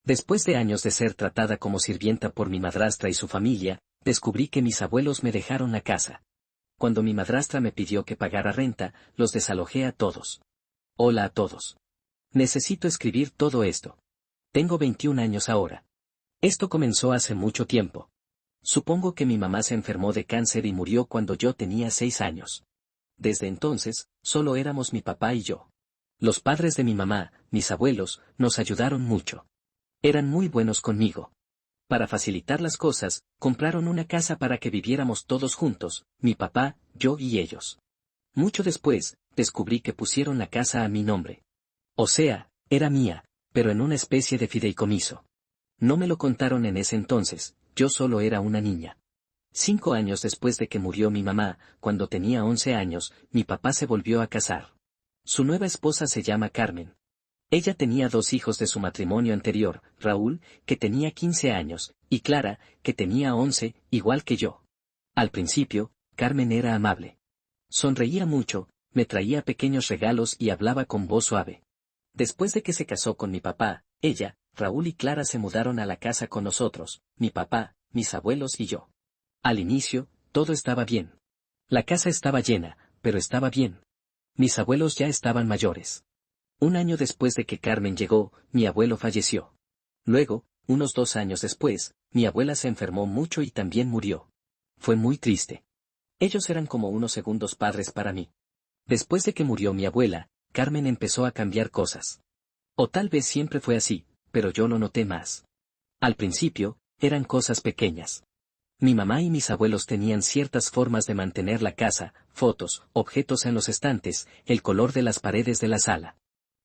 Después de años de ser tratada como sirvienta por mi madrastra y su familia, descubrí que mis abuelos me dejaron la casa. Cuando mi madrastra me pidió que pagara renta, los desalojé a todos. Hola a todos. Necesito escribir todo esto. Tengo 21 años ahora. Esto comenzó hace mucho tiempo. Supongo que mi mamá se enfermó de cáncer y murió cuando yo tenía 6 años. Desde entonces, solo éramos mi papá y yo. Los padres de mi mamá, mis abuelos, nos ayudaron mucho. Eran muy buenos conmigo. Para facilitar las cosas, compraron una casa para que viviéramos todos juntos, mi papá, yo y ellos. Mucho después, descubrí que pusieron la casa a mi nombre. O sea, era mía, pero en una especie de fideicomiso. No me lo contaron en ese entonces, yo solo era una niña. 5 años después de que murió mi mamá, cuando tenía 11 años, mi papá se volvió a casar. Su nueva esposa se llama Carmen. Ella tenía 2 hijos de su matrimonio anterior, Raúl, que tenía 15 años, y Clara, que tenía 11, igual que yo. Al principio, Carmen era amable. Sonreía mucho, me traía pequeños regalos y hablaba con voz suave. Después de que se casó con mi papá, ella, Raúl y Clara se mudaron a la casa con nosotros, mi papá, mis abuelos y yo. Al inicio, todo estaba bien. La casa estaba llena, pero estaba bien. Mis abuelos ya estaban mayores. Un año después de que Carmen llegó, mi abuelo falleció. Luego, unos 2 años después, mi abuela se enfermó mucho y también murió. Fue muy triste. Ellos eran como unos segundos padres para mí. Después de que murió mi abuela, Carmen empezó a cambiar cosas. O tal vez siempre fue así, pero yo lo noté más. Al principio, eran cosas pequeñas. Mi mamá y mis abuelos tenían ciertas formas de mantener la casa, fotos, objetos en los estantes, el color de las paredes de la sala.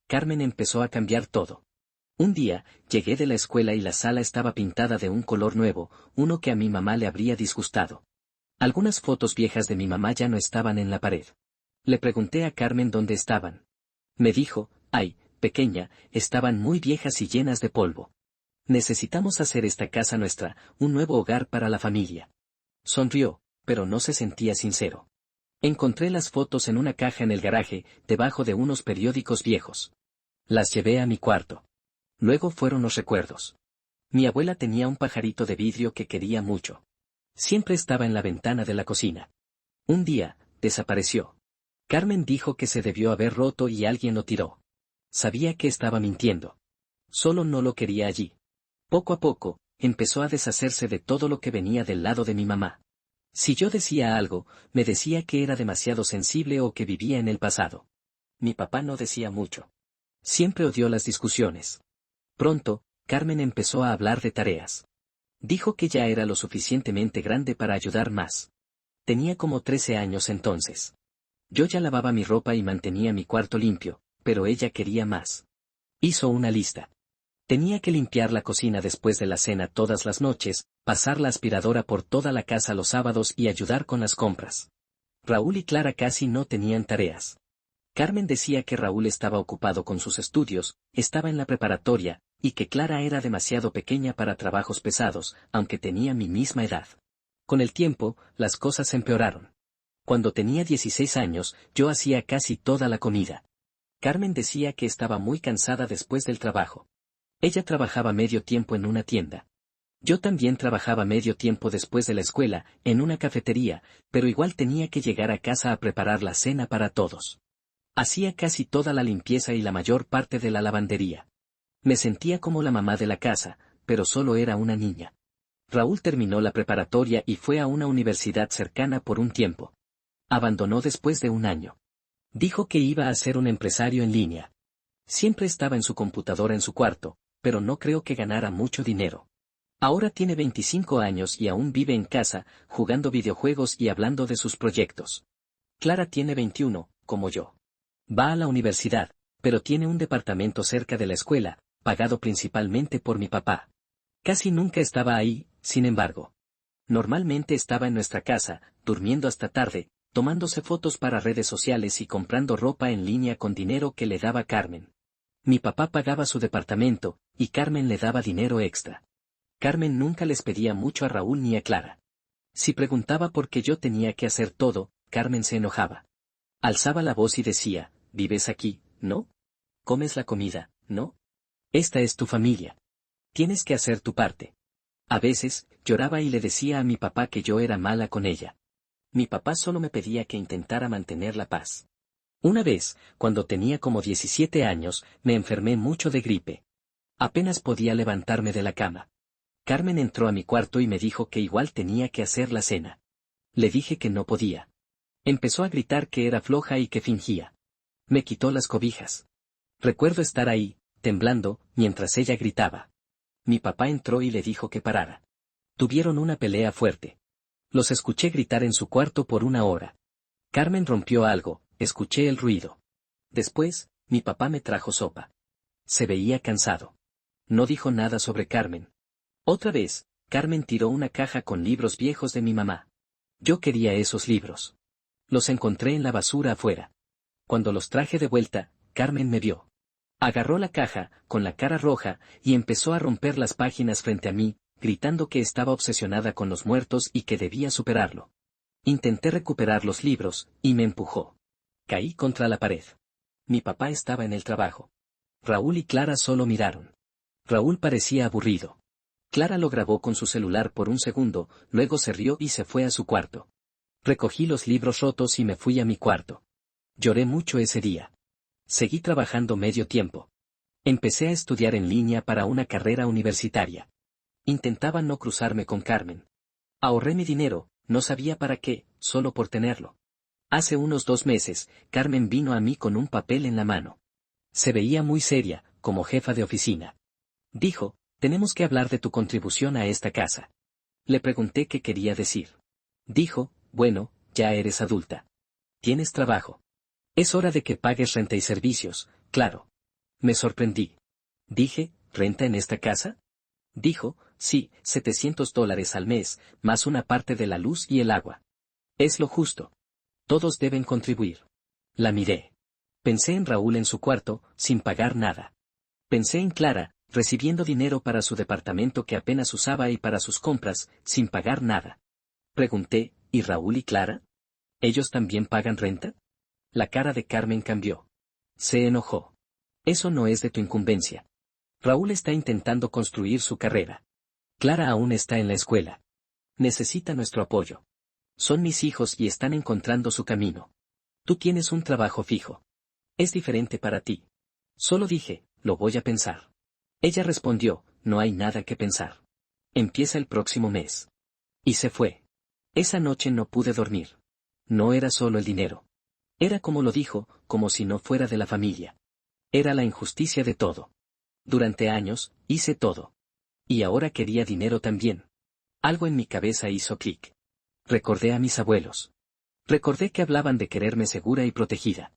Carmen empezó a cambiar todo. Un día, llegué de la escuela y la sala estaba pintada de un color nuevo, uno que a mi mamá le habría disgustado. Algunas fotos viejas de mi mamá ya no estaban en la pared. Le pregunté a Carmen dónde estaban. Me dijo, ay, pequeña, estaban muy viejas y llenas de polvo. Necesitamos hacer esta casa nuestra, un nuevo hogar para la familia. Sonrió, pero no se sentía sincero. Encontré las fotos en una caja en el garaje, debajo de unos periódicos viejos. Las llevé a mi cuarto. Luego fueron los recuerdos. Mi abuela tenía un pajarito de vidrio que quería mucho. Siempre estaba en la ventana de la cocina. Un día, desapareció. Carmen dijo que se debió haber roto y alguien lo tiró. Sabía que estaba mintiendo. Solo no lo quería allí. Poco a poco, empezó a deshacerse de todo lo que venía del lado de mi mamá. Si yo decía algo, me decía que era demasiado sensible o que vivía en el pasado. Mi papá no decía mucho. Siempre odió las discusiones. Pronto, Carmen empezó a hablar de tareas. Dijo que ya era lo suficientemente grande para ayudar más. Tenía como 13 años entonces. Yo ya lavaba mi ropa y mantenía mi cuarto limpio, pero ella quería más. Hizo una lista. Tenía que limpiar la cocina después de la cena todas las noches, pasar la aspiradora por toda la casa los sábados y ayudar con las compras. Raúl y Clara casi no tenían tareas. Carmen decía que Raúl estaba ocupado con sus estudios, estaba en la preparatoria, y que Clara era demasiado pequeña para trabajos pesados, aunque tenía mi misma edad. Con el tiempo, las cosas empeoraron. Cuando tenía 16 años, yo hacía casi toda la comida. Carmen decía que estaba muy cansada después del trabajo. Ella trabajaba medio tiempo en una tienda. Yo también trabajaba medio tiempo después de la escuela, en una cafetería, pero igual tenía que llegar a casa a preparar la cena para todos. Hacía casi toda la limpieza y la mayor parte de la lavandería. Me sentía como la mamá de la casa, pero solo era una niña. Raúl terminó la preparatoria y fue a una universidad cercana por un tiempo. Abandonó después de un año. Dijo que iba a ser un empresario en línea. Siempre estaba en su computadora en su cuarto, pero no creo que ganara mucho dinero. Ahora tiene 25 años y aún vive en casa, jugando videojuegos y hablando de sus proyectos. Clara tiene 21, como yo. Va a la universidad, pero tiene un departamento cerca de la escuela, pagado principalmente por mi papá. Casi nunca estaba ahí, sin embargo. Normalmente estaba en nuestra casa, durmiendo hasta tarde, tomándose fotos para redes sociales y comprando ropa en línea con dinero que le daba Carmen. Mi papá pagaba su departamento, y Carmen le daba dinero extra. Carmen nunca les pedía mucho a Raúl ni a Clara. Si preguntaba por qué yo tenía que hacer todo, Carmen se enojaba. Alzaba la voz y decía, ¿vives aquí, no? ¿Comes la comida, no? Esta es tu familia. Tienes que hacer tu parte. A veces, lloraba y le decía a mi papá que yo era mala con ella. Mi papá solo me pedía que intentara mantener la paz. Una vez, cuando tenía como 17 años, me enfermé mucho de gripe. Apenas podía levantarme de la cama. Carmen entró a mi cuarto y me dijo que igual tenía que hacer la cena. Le dije que no podía. Empezó a gritar que era floja y que fingía. Me quitó las cobijas. Recuerdo estar ahí, temblando, mientras ella gritaba. Mi papá entró y le dijo que parara. Tuvieron una pelea fuerte. Los escuché gritar en su cuarto por una hora. Carmen rompió algo, escuché el ruido. Después, mi papá me trajo sopa. Se veía cansado. No dijo nada sobre Carmen. Otra vez, Carmen tiró una caja con libros viejos de mi mamá. Yo quería esos libros. Los encontré en la basura afuera. Cuando los traje de vuelta, Carmen me vio. Agarró la caja, con la cara roja, y empezó a romper las páginas frente a mí, gritando que estaba obsesionada con los muertos y que debía superarlo. Intenté recuperar los libros, y me empujó. Caí contra la pared. Mi papá estaba en el trabajo. Raúl y Clara solo miraron. Raúl parecía aburrido. Clara lo grabó con su celular por un segundo, luego se rió y se fue a su cuarto. Recogí los libros rotos y me fui a mi cuarto. Lloré mucho ese día. Seguí trabajando medio tiempo. Empecé a estudiar en línea para una carrera universitaria. Intentaba no cruzarme con Carmen. Ahorré mi dinero, no sabía para qué, solo por tenerlo. Hace unos 2 meses, Carmen vino a mí con un papel en la mano. Se veía muy seria, como jefa de oficina. Dijo, tenemos que hablar de tu contribución a esta casa. Le pregunté qué quería decir. Dijo, bueno, ya eres adulta. Tienes trabajo. Es hora de que pagues renta y servicios, claro. Me sorprendí. Dije, ¿renta en esta casa? Dijo, sí, $700 al mes, más una parte de la luz y el agua. Es lo justo. Todos deben contribuir. La miré. Pensé en Raúl en su cuarto, sin pagar nada. Pensé en Clara, recibiendo dinero para su departamento que apenas usaba y para sus compras, sin pagar nada. Pregunté, ¿y Raúl y Clara? ¿Ellos también pagan renta? La cara de Carmen cambió. Se enojó. Eso no es de tu incumbencia. Raúl está intentando construir su carrera. Clara aún está en la escuela. Necesita nuestro apoyo. Son mis hijos y están encontrando su camino. Tú tienes un trabajo fijo. Es diferente para ti. Solo dije, lo voy a pensar. Ella respondió, no hay nada que pensar. Empieza el próximo mes. Y se fue. Esa noche no pude dormir. No era solo el dinero. Era como lo dijo, como si no fuera de la familia. Era la injusticia de todo. Durante años, hice todo. Y ahora quería dinero también. Algo en mi cabeza hizo clic. Recordé a mis abuelos. Recordé que hablaban de quererme segura y protegida.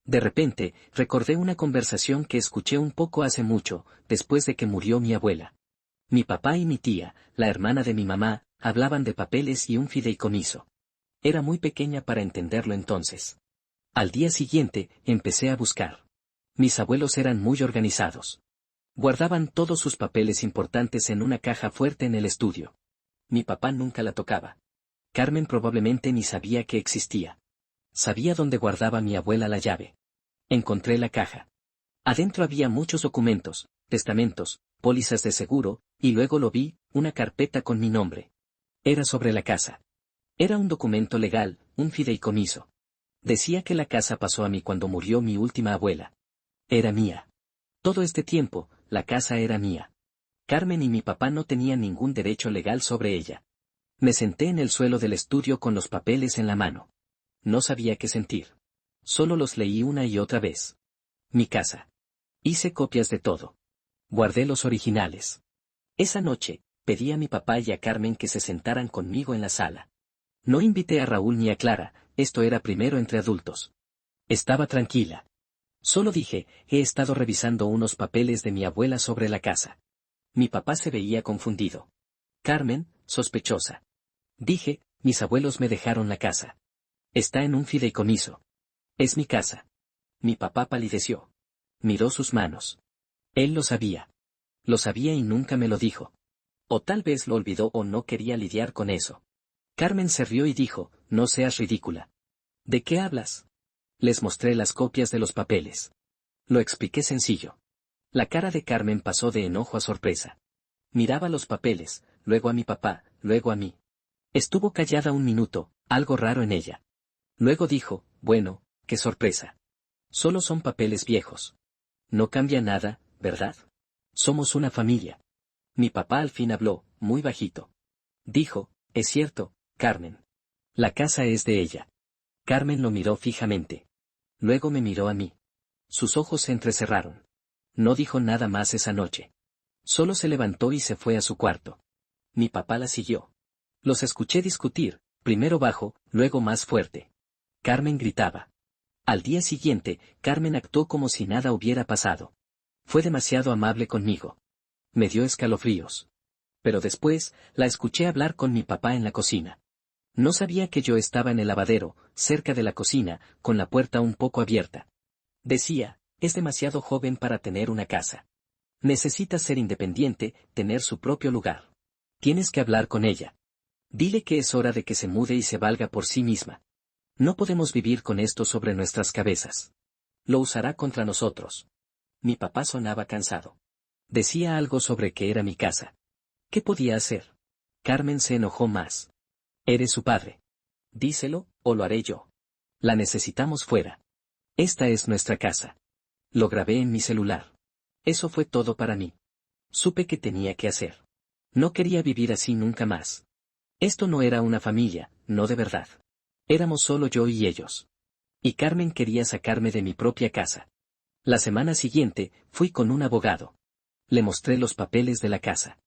De repente, recordé una conversación que escuché un poco hace mucho, después de que murió mi abuela. Mi papá y mi tía, la hermana de mi mamá, hablaban de papeles y un fideicomiso. Era muy pequeña para entenderlo entonces. Al día siguiente, empecé a buscar. Mis abuelos eran muy organizados. Guardaban todos sus papeles importantes en una caja fuerte en el estudio. Mi papá nunca la tocaba. Carmen probablemente ni sabía que existía. Sabía dónde guardaba mi abuela la llave. Encontré la caja. Adentro había muchos documentos, testamentos, pólizas de seguro, y luego lo vi, una carpeta con mi nombre. Era sobre la casa. Era un documento legal, un fideicomiso. Decía que la casa pasó a mí cuando murió mi última abuela. Era mía. Todo este tiempo, la casa era mía. Carmen y mi papá no tenían ningún derecho legal sobre ella. Me senté en el suelo del estudio con los papeles en la mano. No sabía qué sentir. Solo los leí una y otra vez. Mi casa. Hice copias de todo. Guardé los originales. Esa noche, pedí a mi papá y a Carmen que se sentaran conmigo en la sala. No invité a Raúl ni a Clara, esto era primero entre adultos. Estaba tranquila. Solo dije, he estado revisando unos papeles de mi abuela sobre la casa. Mi papá se veía confundido. Carmen, sospechosa. Dije, mis abuelos me dejaron la casa. Está en un fideicomiso. Es mi casa. Mi papá palideció. Miró sus manos. Él lo sabía. Lo sabía y nunca me lo dijo. O tal vez lo olvidó o no quería lidiar con eso. Carmen se rió y dijo, no seas ridícula. ¿De qué hablas? Les mostré las copias de los papeles. Lo expliqué sencillo. La cara de Carmen pasó de enojo a sorpresa. Miraba los papeles, luego a mi papá, luego a mí. Estuvo callada un minuto, algo raro en ella. Luego dijo, bueno, qué sorpresa. Solo son papeles viejos. No cambia nada, ¿verdad? Somos una familia. Mi papá al fin habló, muy bajito. Dijo, es cierto, Carmen. La casa es de ella. Carmen lo miró fijamente. Luego me miró a mí. Sus ojos se entrecerraron. No dijo nada más esa noche. Solo se levantó y se fue a su cuarto. Mi papá la siguió. Los escuché discutir, primero bajo, luego más fuerte. Carmen gritaba. Al día siguiente, Carmen actuó como si nada hubiera pasado. Fue demasiado amable conmigo. Me dio escalofríos. Pero después, la escuché hablar con mi papá en la cocina. No sabía que yo estaba en el lavadero, cerca de la cocina, con la puerta un poco abierta. Decía, es demasiado joven para tener una casa. Necesita ser independiente, tener su propio lugar. Tienes que hablar con ella. Dile que es hora de que se mude y se valga por sí misma. No podemos vivir con esto sobre nuestras cabezas. Lo usará contra nosotros. Mi papá sonaba cansado. Decía algo sobre que era mi casa. ¿Qué podía hacer? Carmen se enojó más. Eres su padre. Díselo, o lo haré yo. La necesitamos fuera. Esta es nuestra casa. Lo grabé en mi celular. Eso fue todo para mí. Supe que tenía que hacer. No quería vivir así nunca más. Esto no era una familia, no de verdad. Éramos solo yo y ellos. Y Carmen quería sacarme de mi propia casa. La semana siguiente, fui con un abogado. Le mostré los papeles de la casa.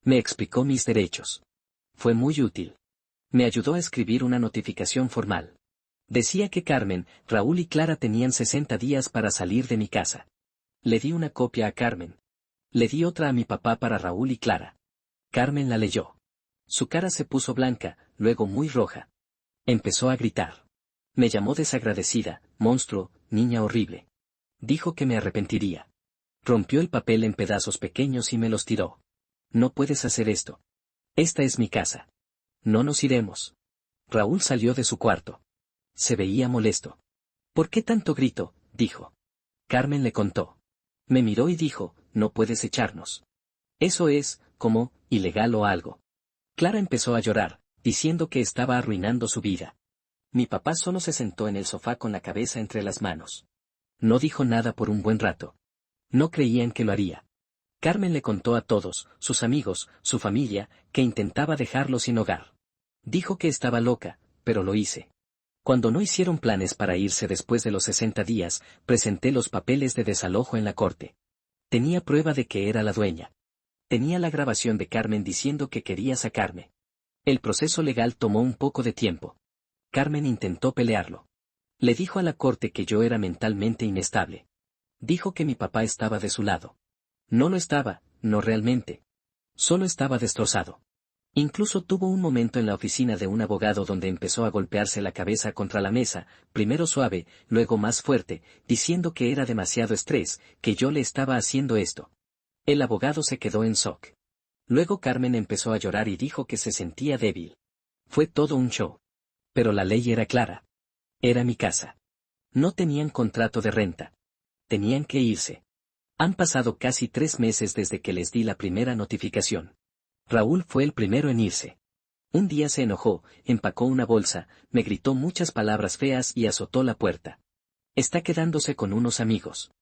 Me explicó mis derechos. Fue muy útil. Me ayudó a escribir una notificación formal. Decía que Carmen, Raúl y Clara tenían 60 días para salir de mi casa. Le di una copia a Carmen. Le di otra a mi papá para Raúl y Clara. Carmen la leyó. Su cara se puso blanca, luego muy roja. Empezó a gritar. Me llamó desagradecida, monstruo, niña horrible. Dijo que me arrepentiría. Rompió el papel en pedazos pequeños y me los tiró. No puedes hacer esto. Esta es mi casa. No nos iremos. Raúl salió de su cuarto. Se veía molesto. ¿Por qué tanto grito?, dijo. Carmen le contó. Me miró y dijo, no puedes echarnos. Eso es, como, ilegal o algo. Clara empezó a llorar, diciendo que estaba arruinando su vida. Mi papá solo se sentó en el sofá con la cabeza entre las manos. No dijo nada por un buen rato. No creían que lo haría. Carmen le contó a todos, sus amigos, su familia, que intentaba dejarlo sin hogar. Dijo que estaba loca, pero lo hice. Cuando no hicieron planes para irse después de los 60 días, presenté los papeles de desalojo en la corte. Tenía prueba de que era la dueña. Tenía la grabación de Carmen diciendo que quería sacarme. El proceso legal tomó un poco de tiempo. Carmen intentó pelearlo. Le dijo a la corte que yo era mentalmente inestable. Dijo que mi papá estaba de su lado. No lo estaba, no realmente. Solo estaba destrozado. Incluso tuvo un momento en la oficina de un abogado donde empezó a golpearse la cabeza contra la mesa, primero suave, luego más fuerte, diciendo que era demasiado estrés, que yo le estaba haciendo esto. El abogado se quedó en shock. Luego Carmen empezó a llorar y dijo que se sentía débil. Fue todo un show. Pero la ley era clara. Era mi casa. No tenían contrato de renta. Tenían que irse. Han pasado casi 3 meses desde que les di la primera notificación. Raúl fue el primero en irse. Un día se enojó, empacó una bolsa, me gritó muchas palabras feas y azotó la puerta. Está quedándose con unos amigos.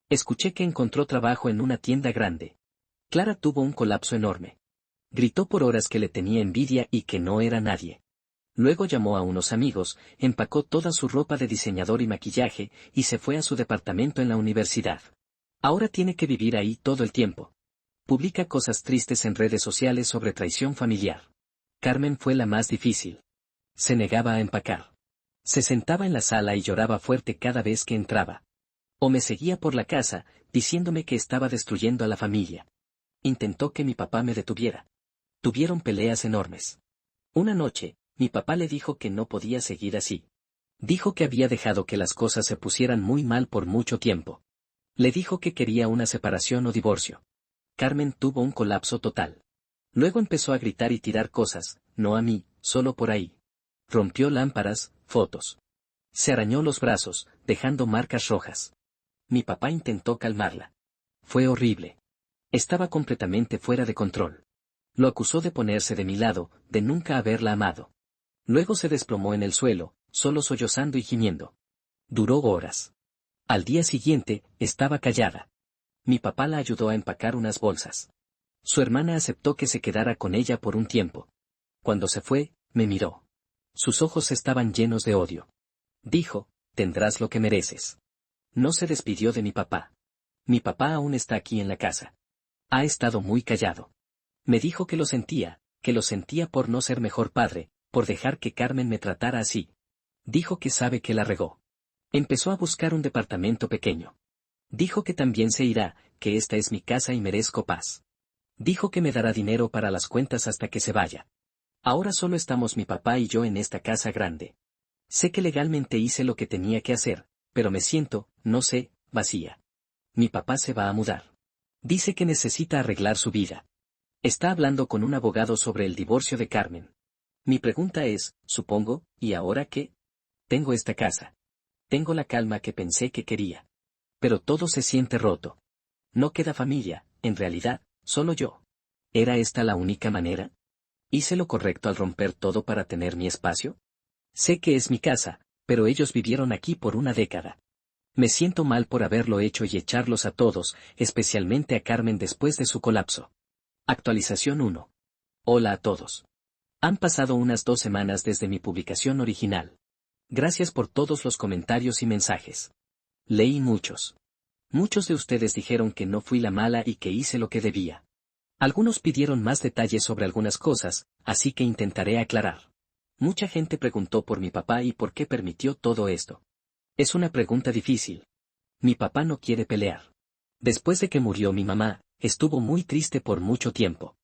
Escuché que encontró trabajo en una tienda grande. Clara tuvo un colapso enorme. Gritó por horas que le tenía envidia y que no era nadie. Luego llamó a unos amigos, empacó toda su ropa de diseñador y maquillaje, y se fue a su departamento en la universidad. Ahora tiene que vivir ahí todo el tiempo. Publica cosas tristes en redes sociales sobre traición familiar. Carmen fue la más difícil. Se negaba a empacar. Se sentaba en la sala y lloraba fuerte cada vez que entraba. O me seguía por la casa, diciéndome que estaba destruyendo a la familia. Intentó que mi papá me detuviera. Tuvieron peleas enormes. Una noche, mi papá le dijo que no podía seguir así. Dijo que había dejado que las cosas se pusieran muy mal por mucho tiempo. Le dijo que quería una separación o divorcio. Carmen tuvo un colapso total. Luego empezó a gritar y tirar cosas, no a mí, solo por ahí. Rompió lámparas, fotos. Se arañó los brazos, dejando marcas rojas. Mi papá intentó calmarla. Fue horrible. Estaba completamente fuera de control. Lo acusó de ponerse de mi lado, de nunca haberla amado. Luego se desplomó en el suelo, solo sollozando y gimiendo. Duró horas. Al día siguiente, estaba callada. Mi papá la ayudó a empacar unas bolsas. Su hermana aceptó que se quedara con ella por un tiempo. Cuando se fue, me miró. Sus ojos estaban llenos de odio. Dijo, tendrás lo que mereces. No se despidió de mi papá. Mi papá aún está aquí en la casa. Ha estado muy callado. Me dijo que lo sentía por no ser mejor padre, por dejar que Carmen me tratara así. Dijo que sabe que la regó. Empezó a buscar un departamento pequeño. Dijo que también se irá, que esta es mi casa y merezco paz. Dijo que me dará dinero para las cuentas hasta que se vaya. Ahora solo estamos mi papá y yo en esta casa grande. Sé que legalmente hice lo que tenía que hacer, pero me siento, no sé, vacía. Mi papá se va a mudar. Dice que necesita arreglar su vida. Está hablando con un abogado sobre el divorcio de Carmen. Mi pregunta es, supongo, ¿y ahora qué? Tengo esta casa. Tengo la calma que pensé que quería. Pero todo se siente roto. No queda familia, en realidad, solo yo. ¿Era esta la única manera? ¿Hice lo correcto al romper todo para tener mi espacio? Sé que es mi casa, pero ellos vivieron aquí por una década. Me siento mal por haberlo hecho y echarlos a todos, especialmente a Carmen después de su colapso. Actualización 1. Hola a todos. Han pasado unas 2 semanas desde mi publicación original. Gracias por todos los comentarios y mensajes. Leí muchos. Muchos de ustedes dijeron que no fui la mala y que hice lo que debía. Algunos pidieron más detalles sobre algunas cosas, así que intentaré aclarar. Mucha gente preguntó por mi papá y por qué permitió todo esto. Es una pregunta difícil. Mi papá no quiere pelear. Después de que murió mi mamá, estuvo muy triste por mucho tiempo.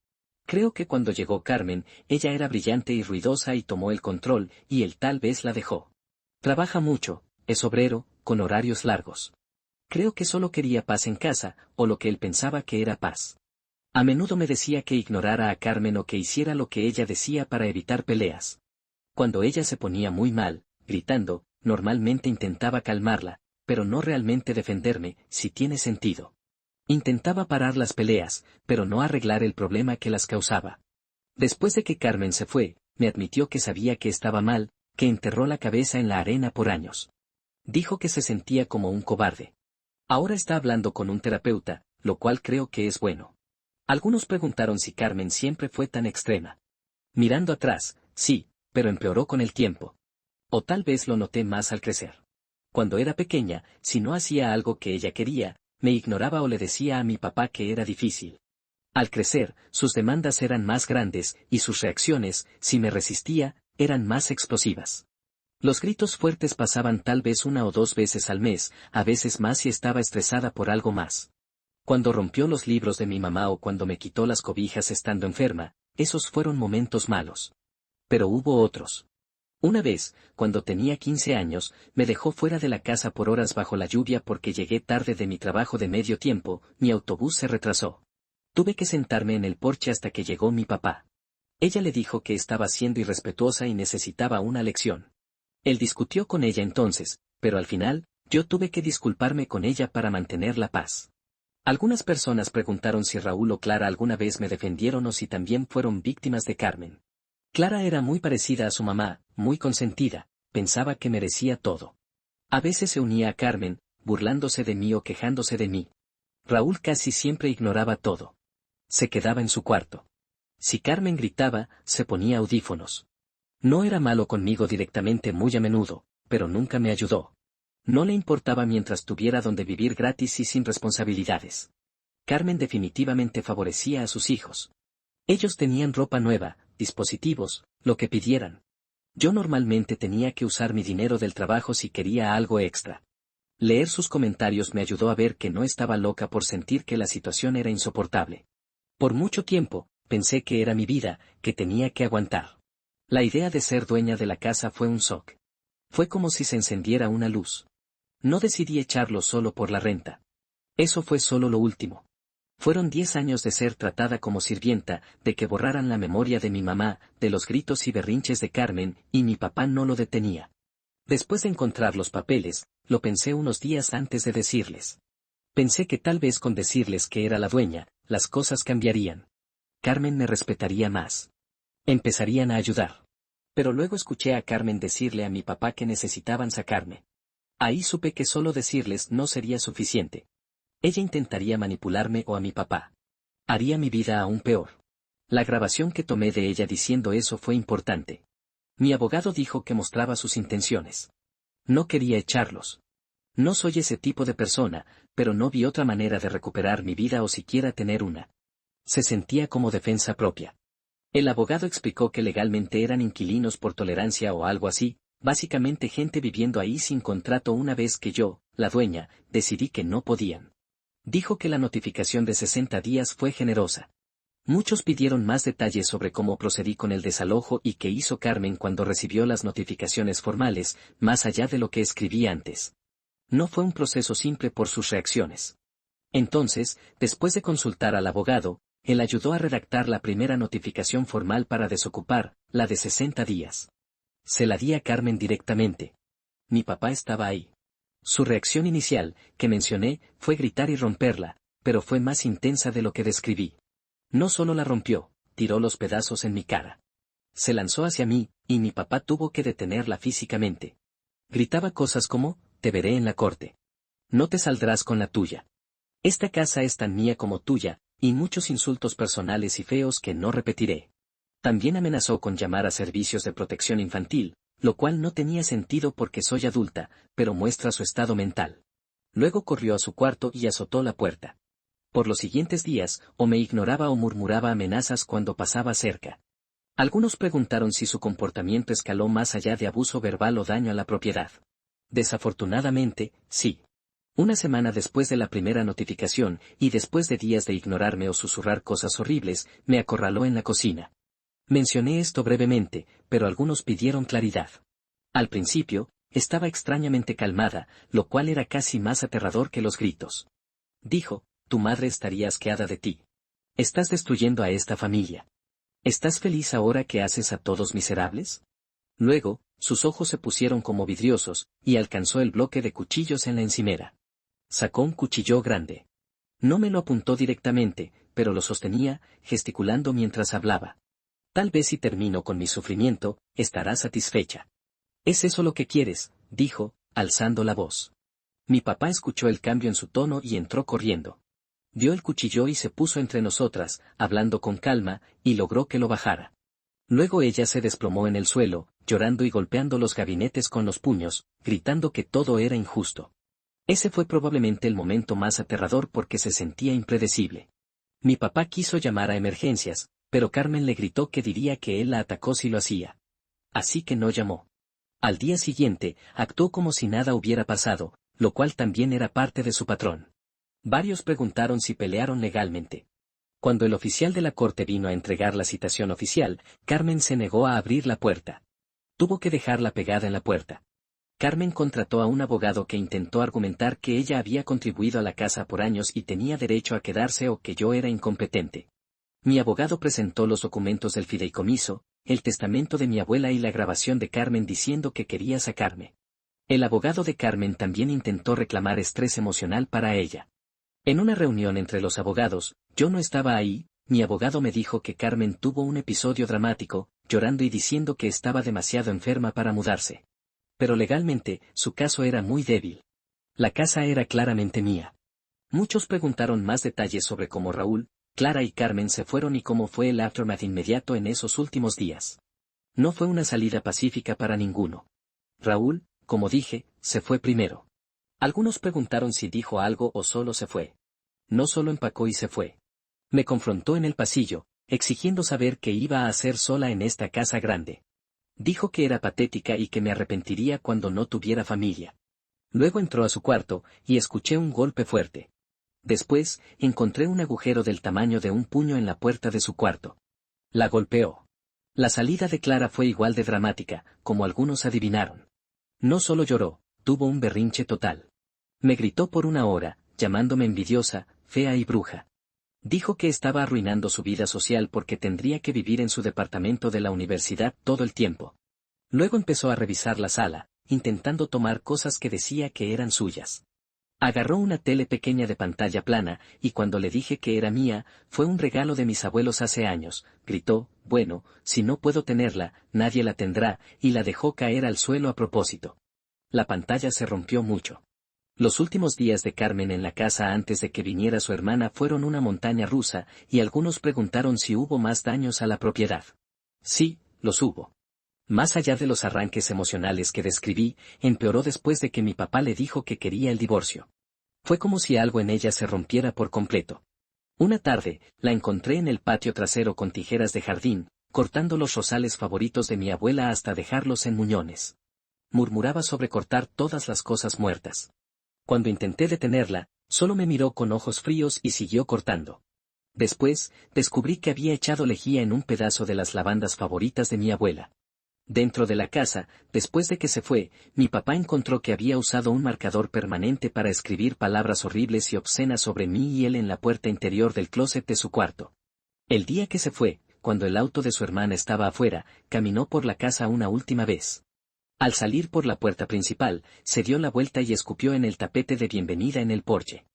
Creo que cuando llegó Carmen, ella era brillante y ruidosa y tomó el control, y él tal vez la dejó. Trabaja mucho, es obrero, con horarios largos. Creo que solo quería paz en casa, o lo que él pensaba que era paz. A menudo me decía que ignorara a Carmen o que hiciera lo que ella decía para evitar peleas. Cuando ella se ponía muy mal, gritando, normalmente intentaba calmarla, pero no realmente defenderme, si tiene sentido. Intentaba parar las peleas, pero no arreglar el problema que las causaba. Después de que Carmen se fue, me admitió que sabía que estaba mal, que enterró la cabeza en la arena por años. Dijo que se sentía como un cobarde. Ahora está hablando con un terapeuta, lo cual creo que es bueno. Algunos preguntaron si Carmen siempre fue tan extrema. Mirando atrás, sí, pero empeoró con el tiempo. O tal vez lo noté más al crecer. Cuando era pequeña, si no hacía algo que ella quería, me ignoraba o le decía a mi papá que era difícil. Al crecer, sus demandas eran más grandes, y sus reacciones, si me resistía, eran más explosivas. Los gritos fuertes pasaban tal vez 1 o 2 veces al mes, a veces más si estaba estresada por algo más. Cuando rompió los libros de mi mamá o cuando me quitó las cobijas estando enferma, esos fueron momentos malos. Pero hubo otros. Una vez, cuando tenía 15 años, me dejó fuera de la casa por horas bajo la lluvia porque llegué tarde de mi trabajo de medio tiempo, mi autobús se retrasó. Tuve que sentarme en el porche hasta que llegó mi papá. Ella le dijo que estaba siendo irrespetuosa y necesitaba una lección. Él discutió con ella entonces, pero al final, yo tuve que disculparme con ella para mantener la paz. Algunas personas preguntaron si Raúl o Clara alguna vez me defendieron o si también fueron víctimas de Carmen. Clara era muy parecida a su mamá, muy consentida, pensaba que merecía todo. A veces se unía a Carmen, burlándose de mí o quejándose de mí. Raúl casi siempre ignoraba todo. Se quedaba en su cuarto. Si Carmen gritaba, se ponía audífonos. No era malo conmigo directamente muy a menudo, pero nunca me ayudó. No le importaba mientras tuviera donde vivir gratis y sin responsabilidades. Carmen definitivamente favorecía a sus hijos. Ellos tenían ropa nueva, dispositivos, lo que pidieran. Yo normalmente tenía que usar mi dinero del trabajo si quería algo extra. Leer sus comentarios me ayudó a ver que no estaba loca por sentir que la situación era insoportable. Por mucho tiempo, pensé que era mi vida, que tenía que aguantar. La idea de ser dueña de la casa fue un shock. Fue como si se encendiera una luz. No decidí echarlo solo por la renta. Eso fue solo lo último. Fueron 10 años de ser tratada como sirvienta, de que borraran la memoria de mi mamá, de los gritos y berrinches de Carmen, y mi papá no lo detenía. Después de encontrar los papeles, lo pensé unos días antes de decirles. Pensé que tal vez con decirles que era la dueña, las cosas cambiarían. Carmen me respetaría más. Empezarían a ayudar. Pero luego escuché a Carmen decirle a mi papá que necesitaban sacarme. Ahí supe que solo decirles no sería suficiente. Ella intentaría manipularme o a mi papá. Haría mi vida aún peor. La grabación que tomé de ella diciendo eso fue importante. Mi abogado dijo que mostraba sus intenciones. No quería echarlos. No soy ese tipo de persona, pero no vi otra manera de recuperar mi vida o siquiera tener una. Se sentía como defensa propia. El abogado explicó que legalmente eran inquilinos por tolerancia o algo así, básicamente gente viviendo ahí sin contrato una vez que yo, la dueña, decidí que no podían. Dijo que la notificación de 60 días fue generosa. Muchos pidieron más detalles sobre cómo procedí con el desalojo y qué hizo Carmen cuando recibió las notificaciones formales, más allá de lo que escribí antes. No fue un proceso simple por sus reacciones. Entonces, después de consultar al abogado, él ayudó a redactar la primera notificación formal para desocupar, la de 60 días. Se la di a Carmen directamente. Mi papá estaba ahí. Su reacción inicial, que mencioné, fue gritar y romperla, pero fue más intensa de lo que describí. No solo la rompió, tiró los pedazos en mi cara. Se lanzó hacia mí, y mi papá tuvo que detenerla físicamente. Gritaba cosas como, te veré en la corte. No te saldrás con la tuya. Esta casa es tan mía como tuya, y muchos insultos personales y feos que no repetiré. También amenazó con llamar a servicios de protección infantil, lo cual no tenía sentido porque soy adulta, pero muestra su estado mental. Luego corrió a su cuarto y azotó la puerta. Por los siguientes días, o me ignoraba o murmuraba amenazas cuando pasaba cerca. Algunos preguntaron si su comportamiento escaló más allá de abuso verbal o daño a la propiedad. Desafortunadamente, sí. Una semana después de la primera notificación, y después de días de ignorarme o susurrar cosas horribles, me acorraló en la cocina. Mencioné esto brevemente, pero algunos pidieron claridad. Al principio, estaba extrañamente calmada, lo cual era casi más aterrador que los gritos. Dijo, tu madre estaría asqueada de ti. Estás destruyendo a esta familia. ¿Estás feliz ahora que haces a todos miserables? Luego, sus ojos se pusieron como vidriosos, y alcanzó el bloque de cuchillos en la encimera. Sacó un cuchillo grande. No me lo apuntó directamente, pero lo sostenía, gesticulando mientras hablaba. Tal vez si termino con mi sufrimiento, estarás satisfecha. ¿Es eso lo que quieres?, dijo, alzando la voz. Mi papá escuchó el cambio en su tono y entró corriendo. Dio el cuchillo y se puso entre nosotras, hablando con calma, y logró que lo bajara. Luego ella se desplomó en el suelo, llorando y golpeando los gabinetes con los puños, gritando que todo era injusto. Ese fue probablemente el momento más aterrador porque se sentía impredecible. Mi papá quiso llamar a emergencias, pero Carmen le gritó que diría que él la atacó si lo hacía. Así que no llamó. Al día siguiente, actuó como si nada hubiera pasado, lo cual también era parte de su patrón. Varios preguntaron si pelearon legalmente. Cuando el oficial de la corte vino a entregar la citación oficial, Carmen se negó a abrir la puerta. Tuvo que dejarla pegada en la puerta. Carmen contrató a un abogado que intentó argumentar que ella había contribuido a la casa por años y tenía derecho a quedarse o que yo era incompetente. Mi abogado presentó los documentos del fideicomiso, el testamento de mi abuela y la grabación de Carmen diciendo que quería sacarme. El abogado de Carmen también intentó reclamar estrés emocional para ella. En una reunión entre los abogados, yo no estaba ahí, mi abogado me dijo que Carmen tuvo un episodio dramático, llorando y diciendo que estaba demasiado enferma para mudarse. Pero legalmente, su caso era muy débil. La casa era claramente mía. Muchos preguntaron más detalles sobre cómo Raúl, Clara y Carmen se fueron y cómo fue el aftermath inmediato en esos últimos días. No fue una salida pacífica para ninguno. Raúl, como dije, se fue primero. Algunos preguntaron si dijo algo o solo se fue. No solo empacó y se fue. Me confrontó en el pasillo, exigiendo saber qué iba a hacer sola en esta casa grande. Dijo que era patética y que me arrepentiría cuando no tuviera familia. Luego entró a su cuarto, y escuché un golpe fuerte. Después, encontré un agujero del tamaño de un puño en la puerta de su cuarto. La golpeó. La salida de Clara fue igual de dramática, como algunos adivinaron. No solo lloró, tuvo un berrinche total. Me gritó por una hora, llamándome envidiosa, fea y bruja. Dijo que estaba arruinando su vida social porque tendría que vivir en su departamento de la universidad todo el tiempo. Luego empezó a revisar la sala, intentando tomar cosas que decía que eran suyas. Agarró una tele pequeña de pantalla plana, y cuando le dije que era mía, fue un regalo de mis abuelos hace años, gritó, bueno, si no puedo tenerla, nadie la tendrá, y la dejó caer al suelo a propósito. La pantalla se rompió mucho. Los últimos días de Carmen en la casa antes de que viniera su hermana fueron una montaña rusa, y algunos preguntaron si hubo más daños a la propiedad. Sí, los hubo. Más allá de los arranques emocionales que describí, empeoró después de que mi papá le dijo que quería el divorcio. Fue como si algo en ella se rompiera por completo. Una tarde, la encontré en el patio trasero con tijeras de jardín, cortando los rosales favoritos de mi abuela hasta dejarlos en muñones. Murmuraba sobre cortar todas las cosas muertas. Cuando intenté detenerla, solo me miró con ojos fríos y siguió cortando. Después, descubrí que había echado lejía en un pedazo de las lavandas favoritas de mi abuela. Dentro de la casa, después de que se fue, mi papá encontró que había usado un marcador permanente para escribir palabras horribles y obscenas sobre mí y él en la puerta interior del closet de su cuarto. El día que se fue, cuando el auto de su hermana estaba afuera, caminó por la casa una última vez. Al salir por la puerta principal, se dio la vuelta y escupió en el tapete de bienvenida en el porche.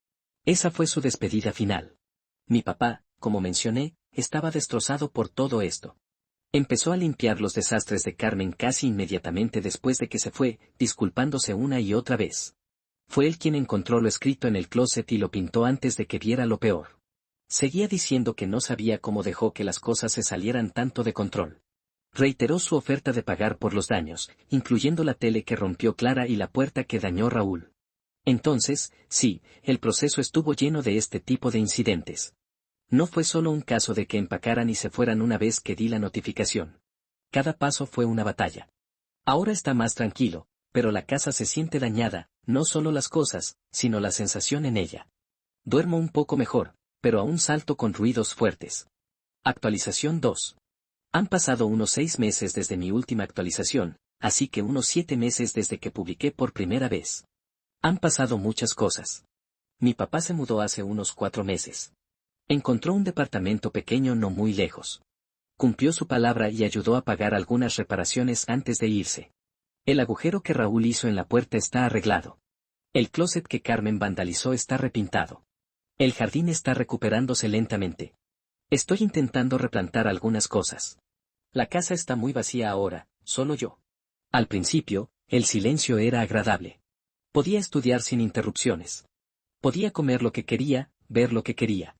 Esa fue su despedida final. Mi papá, como mencioné, estaba destrozado por todo esto. Empezó a limpiar los desastres de Carmen casi inmediatamente después de que se fue, disculpándose una y otra vez. Fue él quien encontró lo escrito en el closet y lo pintó antes de que viera lo peor. Seguía diciendo que no sabía cómo dejó que las cosas se salieran tanto de control. Reiteró su oferta de pagar por los daños, incluyendo la tele que rompió Clara y la puerta que dañó Raúl. Entonces, sí, el proceso estuvo lleno de este tipo de incidentes. No fue solo un caso de que empacaran y se fueran una vez que di la notificación. Cada paso fue una batalla. Ahora está más tranquilo, pero la casa se siente dañada, no solo las cosas, sino la sensación en ella. Duermo un poco mejor, pero aún salto con ruidos fuertes. Actualización 2. Han pasado unos 6 meses desde mi última actualización, así que unos 7 meses desde que publiqué por primera vez. Han pasado muchas cosas. Mi papá se mudó hace unos 4 meses. Encontró un departamento pequeño no muy lejos. Cumplió su palabra y ayudó a pagar algunas reparaciones antes de irse. El agujero que Raúl hizo en la puerta está arreglado. El closet que Carmen vandalizó está repintado. El jardín está recuperándose lentamente. Estoy intentando replantar algunas cosas. La casa está muy vacía ahora, solo yo. Al principio, el silencio era agradable. Podía estudiar sin interrupciones. Podía comer lo que quería, ver lo que quería.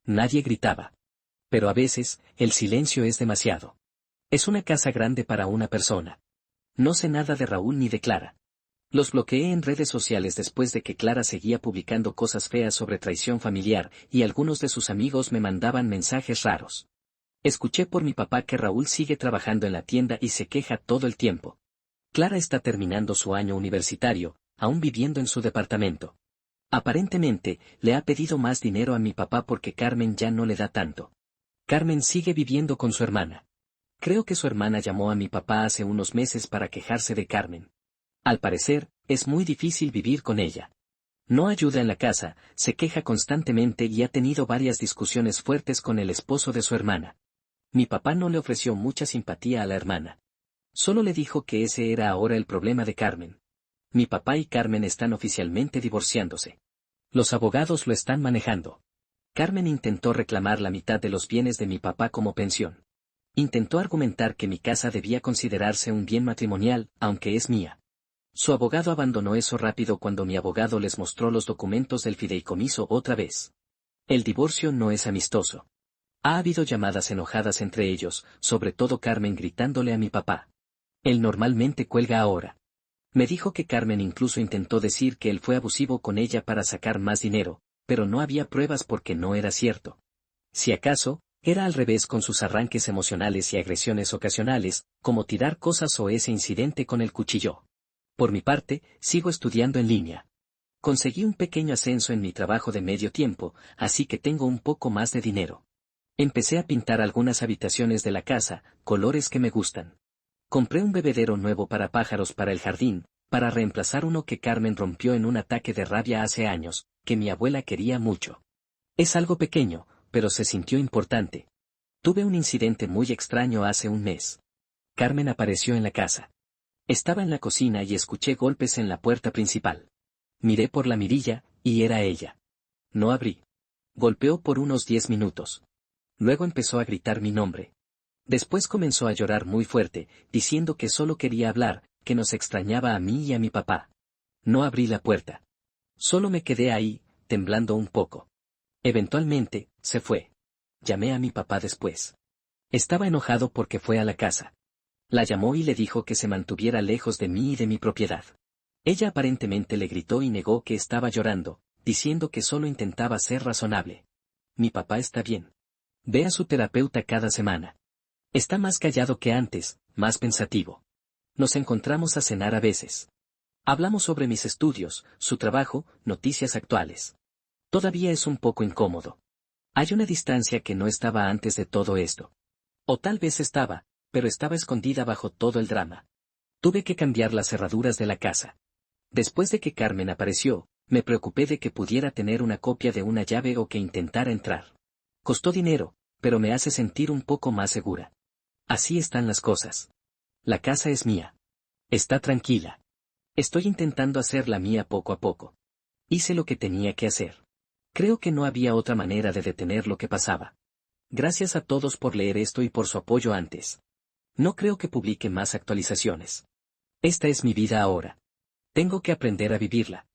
Nadie gritaba. Pero a veces, el silencio es demasiado. Es una casa grande para una persona. No sé nada de Raúl ni de Clara. Los bloqueé en redes sociales después de que Clara seguía publicando cosas feas sobre traición familiar, y algunos de sus amigos me mandaban mensajes raros. Escuché por mi papá que Raúl sigue trabajando en la tienda y se queja todo el tiempo. Clara está terminando su año universitario, aún viviendo en su departamento. Aparentemente, le ha pedido más dinero a mi papá porque Carmen ya no le da tanto. Carmen sigue viviendo con su hermana. Creo que su hermana llamó a mi papá hace unos meses para quejarse de Carmen. Al parecer, es muy difícil vivir con ella. No ayuda en la casa, se queja constantemente y ha tenido varias discusiones fuertes con el esposo de su hermana. Mi papá no le ofreció mucha simpatía a la hermana. Solo le dijo que ese era ahora el problema de Carmen. Mi papá y Carmen están oficialmente divorciándose. Los abogados lo están manejando. Carmen intentó reclamar la mitad de los bienes de mi papá como pensión. Intentó argumentar que mi casa debía considerarse un bien matrimonial, aunque es mía. Su abogado abandonó eso rápido cuando mi abogado les mostró los documentos del fideicomiso otra vez. El divorcio no es amistoso. Ha habido llamadas enojadas entre ellos, sobre todo Carmen gritándole a mi papá. Él normalmente cuelga ahora. Me dijo que Carmen incluso intentó decir que él fue abusivo con ella para sacar más dinero, pero no había pruebas porque no era cierto. Si acaso, era al revés con sus arranques emocionales y agresiones ocasionales, como tirar cosas o ese incidente con el cuchillo. Por mi parte, sigo estudiando en línea. Conseguí un pequeño ascenso en mi trabajo de medio tiempo, así que tengo un poco más de dinero. Empecé a pintar algunas habitaciones de la casa, colores que me gustan. Compré un bebedero nuevo para pájaros para el jardín, para reemplazar uno que Carmen rompió en un ataque de rabia hace años, que mi abuela quería mucho. Es algo pequeño, pero se sintió importante. Tuve un incidente muy extraño hace un mes. Carmen apareció en la casa. Estaba en la cocina y escuché golpes en la puerta principal. Miré por la mirilla, y era ella. No abrí. Golpeó por unos 10 minutos. Luego empezó a gritar mi nombre. Después comenzó a llorar muy fuerte, diciendo que solo quería hablar, que nos extrañaba a mí y a mi papá. No abrí la puerta. Solo me quedé ahí, temblando un poco. Eventualmente, se fue. Llamé a mi papá después. Estaba enojado porque fue a la casa. La llamó y le dijo que se mantuviera lejos de mí y de mi propiedad. Ella aparentemente le gritó y negó que estaba llorando, diciendo que solo intentaba ser razonable. Mi papá está bien. Ve a su terapeuta cada semana. Está más callado que antes, más pensativo. Nos encontramos a cenar a veces. Hablamos sobre mis estudios, su trabajo, noticias actuales. Todavía es un poco incómodo. Hay una distancia que no estaba antes de todo esto. O tal vez estaba, pero estaba escondida bajo todo el drama. Tuve que cambiar las cerraduras de la casa. Después de que Carmen apareció, me preocupé de que pudiera tener una copia de una llave o que intentara entrar. Costó dinero, pero me hace sentir un poco más segura. Así están las cosas. La casa es mía. Está tranquila. Estoy intentando hacerla mía poco a poco. Hice lo que tenía que hacer. Creo que no había otra manera de detener lo que pasaba. Gracias a todos por leer esto y por su apoyo antes. No creo que publique más actualizaciones. Esta es mi vida ahora. Tengo que aprender a vivirla.